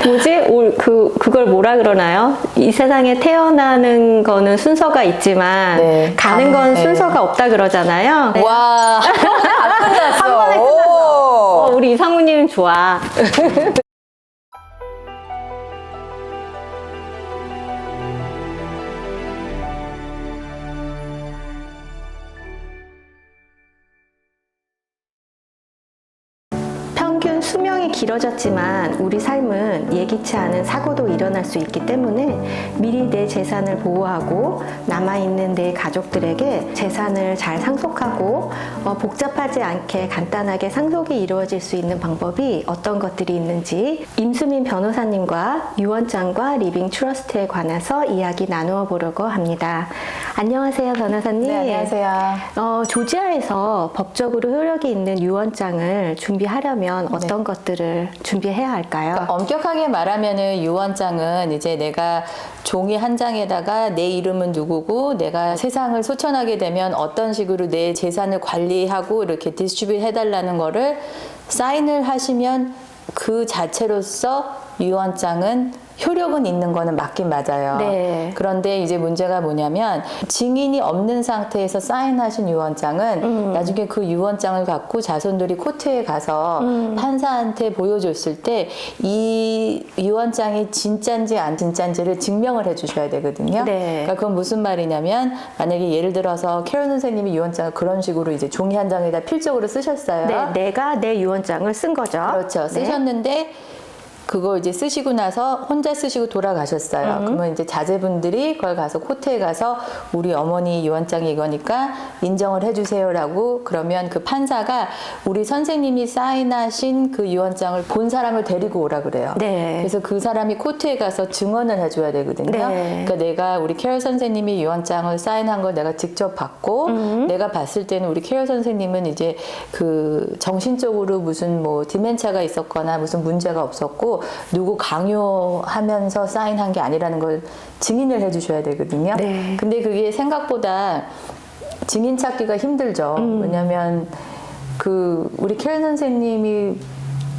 뭐지? 그걸 뭐라 그러나요? 이 세상에 태어나는 거는 순서가 있지만 네. 가는 건 네. 순서가 없다 그러잖아요. 와, 다 한 번에 끝났어. 끝났어. 우리 이상우님 좋아. 평균 수명이 길어졌지만 우리 삶은 예기치 않은 사고도 일어날 수 있기 때문에 미리 내 재산을 보호하고 남아있는 내 가족들에게 재산을 잘 상속하고 복잡하지 않게 간단하게 상속이 이루어질 수 있는 방법이 어떤 것들이 있는지 임수민 변호사님과 유언장과 리빙 트러스트에 관해서 이야기 나누어 보려고 합니다. 안녕하세요, 변호사님. 네, 안녕하세요. 조지아에서 법적으로 효력이 있는 유언장을 준비하려면 어떤 것들을 준비해야 할까요? 그러니까 엄격하게 말하면은 유언장은 이제 내가 종이 한 장에다가 내 이름은 누구고 내가 세상을 소천하게 되면 어떤 식으로 내 재산을 관리하고 이렇게 디스트리뷰트 해달라는 거를 사인을 하시면 그 자체로서 유언장은 효력은 있는 거는 맞긴 맞아요. 네. 그런데 이제 문제가 뭐냐면 증인이 없는 상태에서 사인하신 유언장은 나중에 그 유언장을 갖고 자손들이 코트에 가서 판사한테 보여줬을 때 이 유언장이 진짠지 안 진짠지를 증명을 해주셔야 되거든요. 네. 그러니까 그건 무슨 말이냐면 만약에 예를 들어서 캐롤 선생님이 유언장을 그런 식으로 이제 종이 한 장에다 필적으로 쓰셨어요. 네, 내가 내 유언장을 쓴 거죠. 그렇죠. 네. 쓰셨는데 그걸 이제 쓰시고 나서 혼자 쓰시고 돌아가셨어요. 그러면 이제 자제분들이 그걸 가서 코트에 가서 우리 어머니 유언장이 이거니까 인정을 해주세요라고 그러면 그 판사가 우리 선생님이 사인하신 그 유언장을 본 사람을 데리고 오라 그래요. 네. 그래서 그 사람이 코트에 가서 증언을 해줘야 되거든요. 네. 그러니까 내가 우리 캐럴 선생님이 유언장을 사인한 걸 내가 직접 봤고 내가 봤을 때는 우리 캐럴 선생님은 이제 그 정신적으로 무슨 뭐 디멘차가 있었거나 무슨 문제가 없었고 누구 강요하면서 사인한 게 아니라는 걸 증인을 해주셔야 되거든요. 네. 근데 그게 생각보다 증인 찾기가 힘들죠. 왜냐하면 그 우리 캐럴 선생님이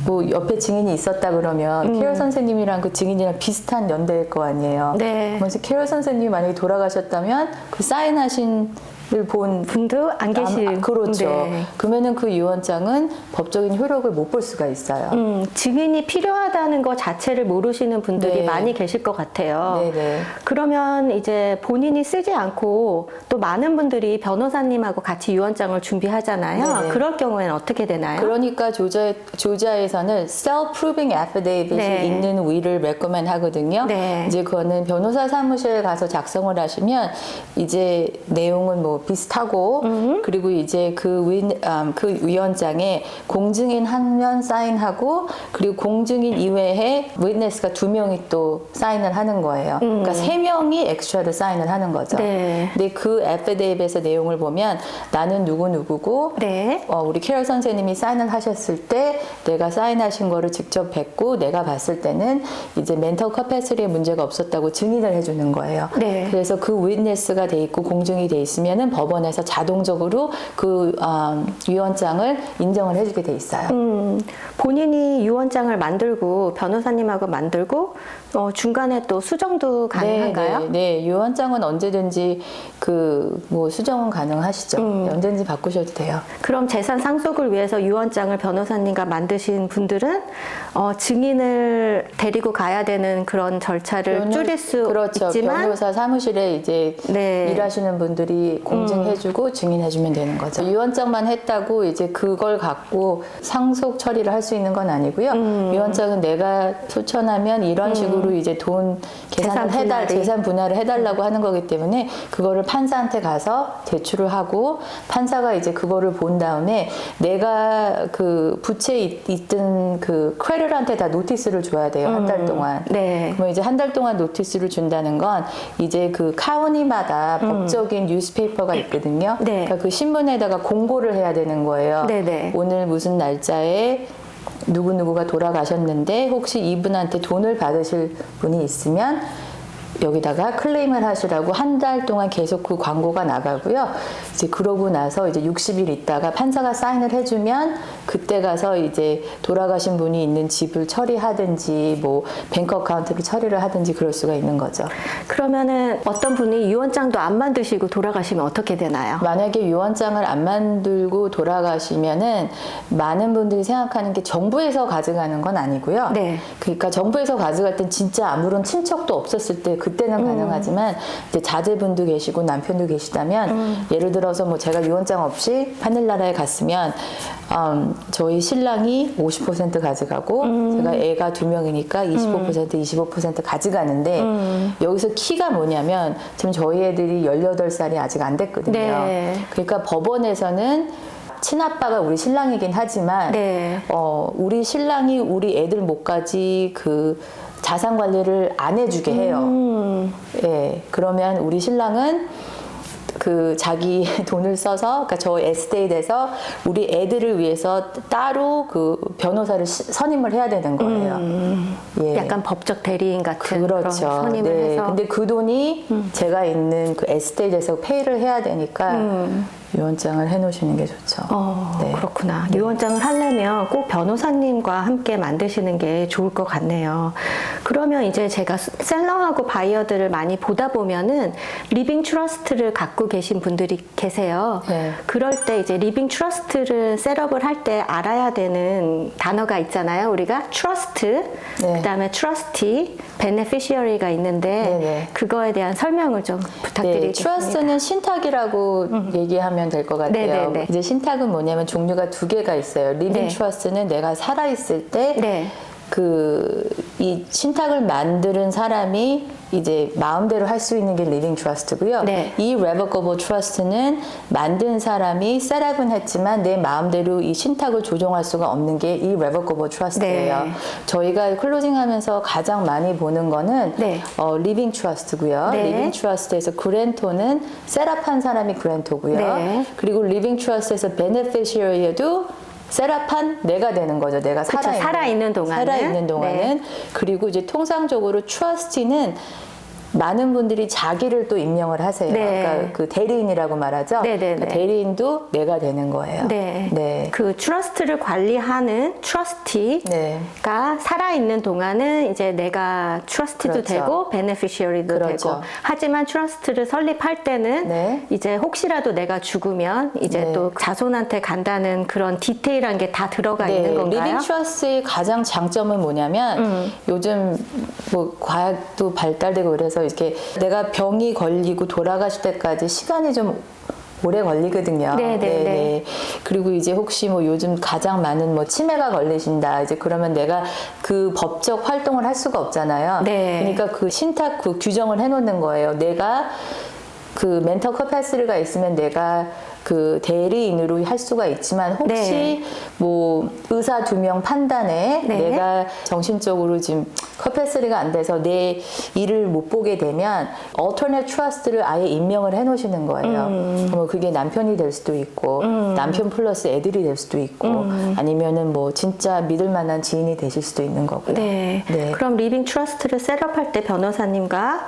뭐 옆에 증인이 있었다 그러면 캐럴 선생님이랑 그 증인이랑 비슷한 연대일 거 아니에요. 네. 그래서 캐럴 선생님이 만약에 돌아가셨다면 그 사인하신 본 분도 안 계실. 그렇죠. 네. 그러면은 그 유언장은 법적인 효력을 못 볼 수가 있어요. 증인이 필요하다는 것 자체를 모르시는 분들이 네. 많이 계실 것 같아요. 네네. 그러면 이제 본인이 쓰지 않고 또 많은 분들이 변호사님하고 같이 유언장을 준비하잖아요. 네네. 그럴 경우에는 어떻게 되나요? 그러니까 조지아에서는 self-proving affidavit이 네. 있는 will을 recommend 하거든요. 네. 이제 그거는 변호사 사무실에 가서 작성을 하시면 이제 내용은 뭐 비슷하고 그리고 이제 그 위원장에 공증인 한 명 사인하고 그리고 공증인 이외에 witness가 2명이 또 사인을 하는 거예요. 그러니까 3명이 엑스트라로 사인을 하는 거죠. 네. 근데 그 애피데이빗의 내용을 보면 나는 누구누구고 네. 우리 캐럴 선생님이 사인을 하셨을 때 내가 사인하신 거를 직접 뵙고 내가 봤을 때는 이제 멘털 커패시티에 문제가 없었다고 증인을 해주는 거예요. 네. 그래서 그 위트니스가 돼 있고 공증이 돼 있으면은 법원에서 자동적으로 그 유언장을 인정을 해주게 돼 있어요. 본인이 유언장을 만들고 변호사님하고 만들고 중간에 또 수정도 가능한가요? 네, 네. 유언장은 언제든지 뭐 수정은 가능하시죠. 언제든지 바꾸셔도 돼요. 그럼 재산 상속을 위해서 유언장을 변호사님과 만드신 분들은 증인을 데리고 가야 되는 그런 절차를 줄일 수 그렇죠. 있지만 변호사 사무실에 이제 네. 일하시는 분들이 공증해주고 증인해주면 되는 거죠. 유언장만 했다고 이제 그걸 갖고 상속 처리를 할 수 있는 건 아니고요. 유언장은 내가 소천하면 이런 식으로 이제 돈 계산을 재산 분할을 해달라고 하는 거기 때문에 그거를 판사한테 가서 제출을 하고 판사가 이제 그거를 본 다음에 내가 그 부채에 있던 그 크레딧한테 다 노티스를 줘야 돼요. 한 달 동안. 네. 그럼 이제 한 달 동안 노티스를 준다는 건 이제 그 카운티마다 법적인 뉴스페이퍼가 있거든요. 네. 그러니까 그 신문에다가 공고를 해야 되는 거예요. 네네. 오늘 무슨 날짜에 누구누구가 돌아가셨는데 혹시 이분한테 돈을 받으실 분이 있으면 여기다가 클레임을 하시라고 한 달 동안 계속 그 광고가 나가고요. 이제 그러고 나서 이제 60일 있다가 판사가 사인을 해주면 그때 가서 이제 돌아가신 분이 있는 집을 처리하든지 뭐 뱅크 어카운트를 처리를 하든지 그럴 수가 있는 거죠. 그러면은 어떤 분이 유언장도 안 만드시고 돌아가시면 어떻게 되나요? 만약에 유언장을 안 만들고 돌아가시면은 많은 분들이 생각하는 게 정부에서 가져가는 건 아니고요. 네. 그러니까 정부에서 가져갈 땐 진짜 아무런 친척도 없었을 때 그때는 가능하지만 이제 자제분도 계시고 남편도 계시다면 예를 들어서 뭐 제가 유언장 없이 하늘나라에 갔으면 저희 신랑이 50% 가져가고 제가 애가 2명이니까 25% 가져가는데 여기서 키가 뭐냐면 지금 저희 애들이 18살이 아직 안 됐거든요. 네. 그러니까 법원에서는 친아빠가 우리 신랑이긴 하지만 네. 우리 신랑이 우리 애들 몫까지 그 자산 관리를 안 해주게 해요. 예, 그러면 우리 신랑은 그 자기 돈을 써서, 그러니까 저 에스테이트에서 우리 애들을 위해서 따로 그 변호사를 선임을 해야 되는 거예요. 예. 약간 법적 대리인 같은 그렇죠. 그런 선임을 네. 해서. 근데 그 돈이 제가 있는 그 에스테이트에서 페이를 해야 되니까 유언장을 해놓으시는 게 좋죠. 네. 그렇구나. 유언장을 하려면 꼭 변호사님과 함께 만드시는 게 좋을 것 같네요. 그러면 이제 제가 셀러하고 바이어들을 많이 보다 보면은 리빙 트러스트를 갖고 계신 분들이 계세요. 네. 그럴 때 이제 리빙 트러스트를 셋업을 할 때 알아야 되는 단어가 있잖아요. 우리가 트러스트, 네. 그다음에 트러스티, 베네피시어리가 있는데 네네. 그거에 대한 설명을 좀 네, 부탁드리겠습니다. 트러스트는 신탁이라고 얘기하면 될 것 같아요. 네네네. 이제 신탁은 뭐냐면 종류가 두 개가 있어요. 리빙 네. 트러스트는 내가 살아있을 때 네. 이 신탁을 만드는 사람이 이제 마음대로 할 수 있는 게 리빙 트러스트고요. 네. 이 레버거블 트러스트는 만든 사람이 셋업은 했지만 내 마음대로 이 신탁을 조정할 수가 없는 게 이 레버거블 트러스트예요. 네. 저희가 클로징하면서 가장 많이 보는 거는 네. 리빙 트러스트고요. 네. 리빙 트러스트에서 그랜토는 셋업한 사람이 그랜토고요. 네. 그리고 리빙 트러스트에서 베네피시어리에도 셋업한 내가 되는 거죠. 내가 그쵸, 살아있는, 살아있는 동안은. 살아있는 동안은. 네. 그리고 이제 통상적으로 트러스티는 많은 분들이 자기를 또 임명을 하세요. 네. 그러니까 그 대리인이라고 말하죠. 네네네. 그러니까 대리인도 내가 되는 거예요. 네. 네. 그 트러스트를 관리하는 트러스티가 네. 살아있는 동안은 이제 내가 트러스티도 그렇죠. 되고 베네피시어리도 그렇죠. 되고 하지만 트러스트를 설립할 때는 네. 이제 혹시라도 내가 죽으면 이제 네. 또 자손한테 간다는 그런 디테일한 게 다 들어가 있는 건가요? 리빙 트러스트의 가장 장점은 뭐냐면 요즘 뭐 과학도 발달되고 그래서 이렇게 내가 병이 걸리고 돌아가실 때까지 시간이 좀 오래 걸리거든요. 네네네. 그리고 이제 혹시 뭐 요즘 가장 많은 뭐 치매가 걸리신다. 이제 그러면 내가 그 법적 활동을 할 수가 없잖아요. 네. 그러니까 그 신탁 그 규정을 해놓는 거예요. 내가 그 멘털 커패시티가 있으면 내가 그 대리인으로 할 수가 있지만 혹시 네. 뭐 의사 2명 판단에 네. 내가 정신적으로 지금 커패시티가 안 돼서 내 일을 못 보게 되면 alternate trust를 아예 임명을 해 놓으시는 거예요. 그러면 그게 남편이 될 수도 있고 남편 플러스 애들이 될 수도 있고 아니면은 뭐 진짜 믿을 만한 지인이 되실 수도 있는 거고요. 네. 네. 그럼 리빙 트러스트를 셋업할 때 변호사님과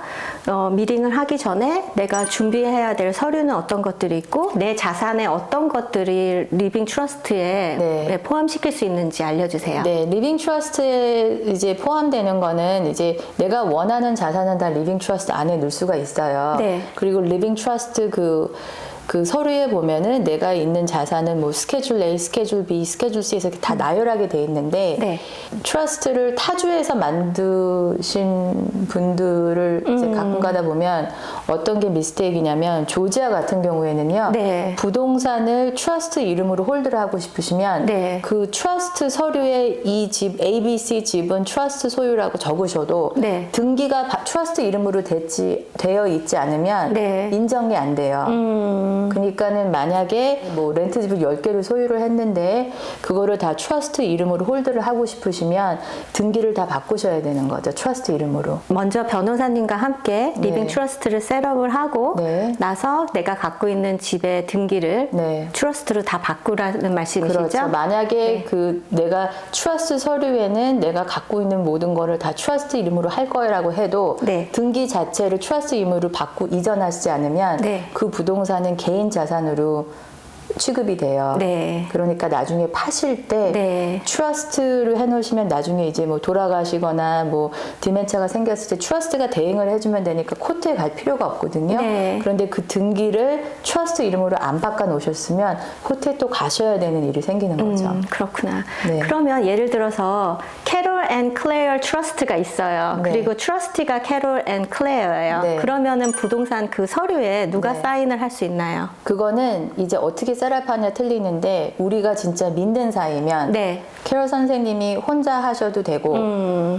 미팅을 하기 전에 내가 준비해야 될 서류는 어떤 것들이 있고 내 자산에 어떤 것들이 리빙 트러스트에 네. 포함시킬 수 있는지 알려주세요. 네, 리빙 트러스트에 이제 포함되는 거는 이제 내가 원하는 자산은 다 리빙 트러스트 안에 넣을 수가 있어요. 네. 그리고 리빙 트러스트 그 서류에 보면은 내가 있는 자산은 뭐 스케줄 A, 스케줄 B, 스케줄 C에서 이렇게 다 나열하게 돼 있는데 네. 트러스트를 타주에서 만드신 분들을 이제 가끔 가다 보면 어떤 게 미스테이크냐면 조지아 같은 경우에는요. 네. 부동산을 트러스트 이름으로 홀드를 하고 싶으시면 네. 그 트러스트 서류에 이 집 ABC 집은 트러스트 소유라고 적으셔도 네. 등기가 트러스트 이름으로 되어 있지 않으면 네. 인정이 안 돼요. 그러니까는 만약에 뭐 렌트집을 10개를 소유를 했는데 그거를 다 트러스트 이름으로 홀드를 하고 싶으시면 등기를 다 바꾸셔야 되는 거죠. 트러스트 이름으로. 먼저 변호사님과 함께 리빙 네. 트러스트를 셋업을 하고 네. 나서 내가 갖고 있는 집의 등기를 네. 트러스트로 다 바꾸라는 말씀이시죠? 그렇죠. 만약에 네. 그 내가 트러스트 서류에는 내가 갖고 있는 모든 거를 다 트러스트 이름으로 할 거라고 해도 네. 등기 자체를 트러스트 이름으로 이전하지 않으면 네. 그 부동산은 개인 자산으로 취급이 돼요. 네. 그러니까 나중에 파실 때 네. 트러스트를 해놓으시면 나중에 이제 뭐 돌아가시거나 뭐 디멘차가 생겼을 때 트러스트가 대행을 해주면 되니까 코트에 갈 필요가 없거든요. 네. 그런데 그 등기를 트러스트 이름으로 안 바꿔 놓으셨으면 코트에 또 가셔야 되는 일이 생기는 거죠. 그렇구나. 네. 그러면 예를 들어서 캐롤 앤 클레어 트러스트가 있어요. 네. 그리고 트러스티가 캐롤 앤 클레어예요. 네. 그러면은 부동산 그 서류에 누가 네. 사인을 할 수 있나요? 그거는 이제 어떻게 셋업하냐 틀리는데 우리가 진짜 믿는 사이면 네. 캐롤 선생님이 혼자 하셔도 되고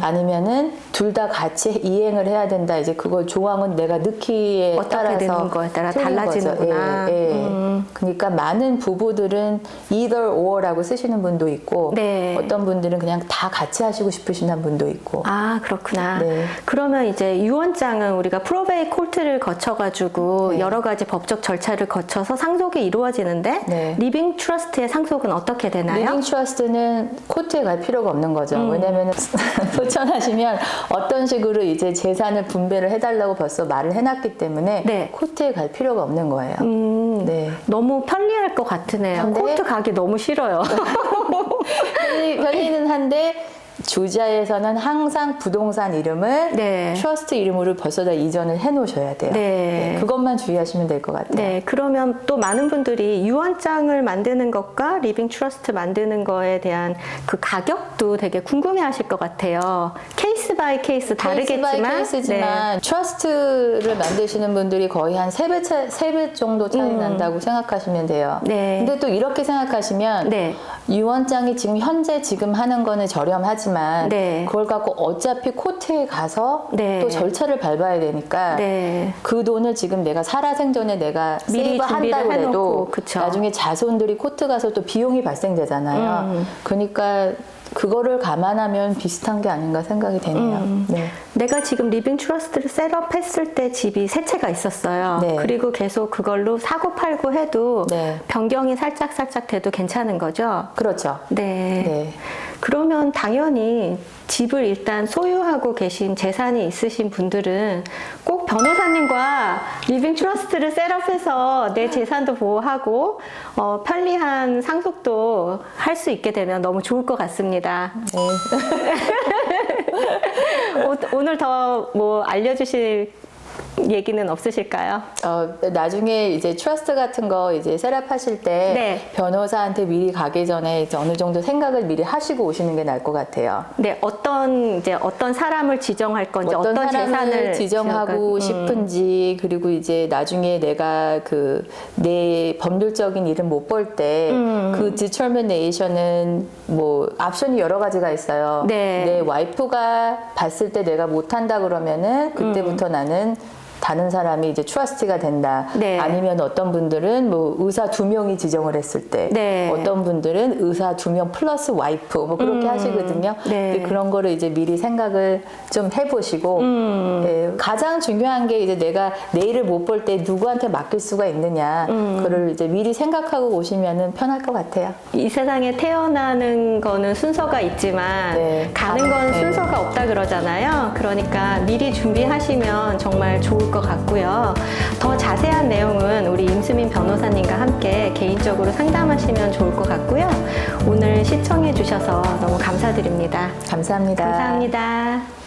아니면은 둘 다 같이 이행을 해야 된다. 이제 그걸 조항은 내가 넣기에 어떻게 따라서 되는 거에 따라 틀린 달라지는구나. 거죠. 예, 예. 그러니까 많은 부부들은 either or라고 쓰시는 분도 있고 네. 어떤 분들은 그냥 다 같이 하시고 싶으신 분도 있고. 아, 그렇구나. 네. 그러면 이제 유언장은 우리가 프로베이 콜트를 거쳐가지고 네. 여러 가지 법적 절차를 거쳐서 상속이 이루어지는데 네. 리빙 트러스트의 상속은 어떻게 되나요? 리빙 트러스트는 코트에 갈 필요가 없는 거죠. 왜냐하면 소천하시면 어떤 식으로 이제 재산을 분배를 해달라고 벌써 말을 해놨기 때문에 네. 코트에 갈 필요가 없는 거예요. 네. 너무 편리할 것 같으네요. 근데- 코트 가기 너무 싫어요. 편리는 한데 주자에서는 항상 부동산 이름을 네. 트러스트 이름으로 벌써 다 이전을 해 놓으셔야 돼요. 네. 그것만 주의하시면 될 것 같아요. 네, 그러면 또 많은 분들이 유언장을 만드는 것과 리빙 트러스트 만드는 거에 대한 그 가격도 되게 궁금해 하실 것 같아요. 케이스 바이 케이스 다르겠지만. 케이스 바이 케이스지만 트러스트를 만드시는 분들이 거의 한 3배 정도 차이 난다고 생각하시면 돼요. 네. 근데 또 이렇게 생각하시면 네. 유언장이 지금 하는 거는 저렴하지만 네. 그걸 갖고 어차피 코트에 가서 네. 또 절차를 밟아야 되니까 네. 그 돈을 지금 내가 살아생전에 내가 미리 세이브 준비를 한다고 해도 해놓고, 그쵸. 나중에 자손들이 코트 가서 또 비용이 발생되잖아요. 그러니까 그거를 감안하면 비슷한 게 아닌가 생각이 되네요. 네. 내가 지금 리빙 트러스트를 셋업했을 때 집이 세 채가 있었어요. 네. 그리고 계속 그걸로 사고 팔고 해도 네. 변경이 살짝 돼도 괜찮은 거죠? 그렇죠. 네. 네. 그러면 당연히 집을 일단 소유하고 계신 재산이 있으신 분들은 꼭 변호사님과 리빙 트러스트를 셋업해서 내 재산도 보호하고 편리한 상속도 할 수 있게 되면 너무 좋을 것 같습니다. 네. 오늘 더 뭐 알려주실 얘기는 없으실까요? 나중에 이제 트러스트 같은 거 이제 셋업하실 때 네. 변호사한테 미리 가기 전에 이제 어느 정도 생각을 미리 하시고 오시는 게 나을 것 같아요. 네, 어떤 사람을 지정할 건지, 어떤 어떤 사람을 재산을 지정하고 싶은지, 그리고 이제 나중에 내가 내 법률적인 일은 못 벌 때 그 determination은 뭐 옵션이 여러 가지가 있어요. 네. 내 와이프가 봤을 때 내가 못 한다 그러면은 그때부터 나는 다른 사람이 이제 트러스티가 된다. 네. 아니면 어떤 분들은 뭐 의사 2명이 지정을 했을 때, 네. 어떤 분들은 의사 2명 플러스 와이프 뭐 그렇게 하시거든요. 네. 근데 그런 거를 이제 미리 생각을 좀 해보시고 예, 가장 중요한 게 이제 내가 내일을 못 볼 때 누구한테 맡길 수가 있느냐, 그거를 이제 미리 생각하고 오시면은 편할 것 같아요. 이 세상에 태어나는 거는 순서가 있지만 네. 가는 건 네. 순서가 없다 그러잖아요. 그러니까 미리 준비하시면 정말 좋을 것 같고요. 더 자세한 내용은 우리 임수민 변호사님과 함께 개인적으로 상담하시면 좋을 것 같고요. 오늘 시청해 주셔서 너무 감사드립니다. 감사합니다. 감사합니다.